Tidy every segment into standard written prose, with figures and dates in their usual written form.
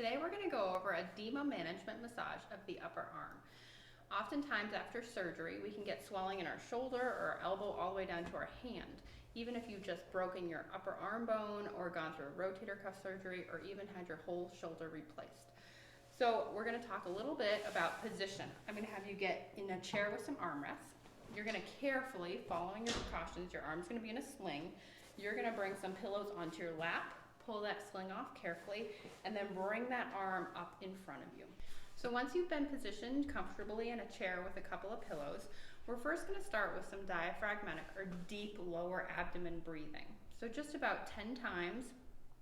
Today we're going to go over edema management massage of the upper arm. Oftentimes after surgery we can get swelling in our shoulder or our elbow all the way down to our hand, even if you've just broken your upper arm bone or gone through a rotator cuff surgery or even had your whole shoulder replaced. So we're going to talk a little bit about position. I'm going to have you get in a chair with some armrests. You're going to carefully, following your precautions, your arm's going to be in a sling. You're going to bring some pillows onto your lap, pull that sling off carefully, and then bring that arm up in front of you. So once you've been positioned comfortably in a chair with a couple of pillows, we're first going to start with some diaphragmatic or deep lower abdomen breathing. So just about 10 times,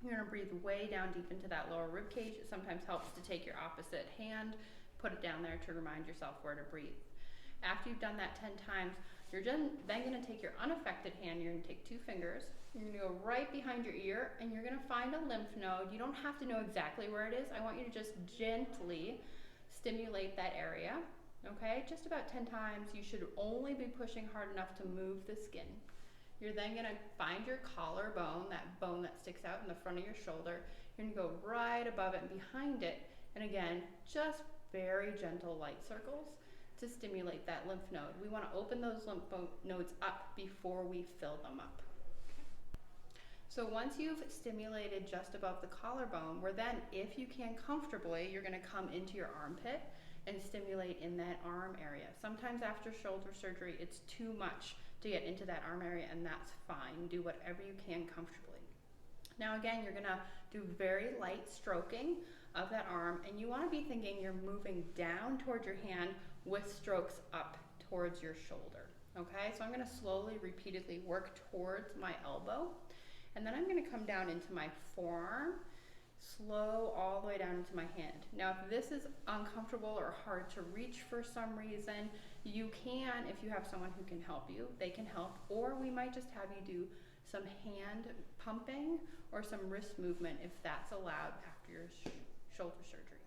you're going to breathe way down deep into that lower rib cage. It sometimes helps to take your opposite hand, put it down there to remind yourself where to breathe. After you've done that 10 times, you're then going to take your unaffected hand, you're going to take 2 fingers, you're going to go right behind your ear, and you're going to find a lymph node. You don't have to know exactly where it is. I want you to just gently stimulate that area, okay? Just about 10 times. You should only be pushing hard enough to move the skin. You're then going to find your collarbone, that bone that sticks out in the front of your shoulder. You're going to go right above it and behind it, and again, just very gentle light circles to stimulate that lymph node. We want to open those lymph nodes up before we fill them up. So once you've stimulated just above the collarbone, we're then, if you can comfortably, you're going to come into your armpit and stimulate in that arm area. Sometimes after shoulder surgery, it's too much to get into that arm area, and that's fine. Do whatever you can comfortably. Now again, you're going to do very light stroking of that arm, and you want to be thinking you're moving down towards your hand with strokes up towards your shoulder. Okay, so I'm going to slowly, repeatedly work towards my elbow, and then I'm going to come down into my forearm, slow all the way down into my hand. Now if this is uncomfortable or hard to reach for some reason, you can, if you have someone who can help you, they can help, or we might just have you do some hand pumping or some wrist movement if that's allowed after your shoulder surgery.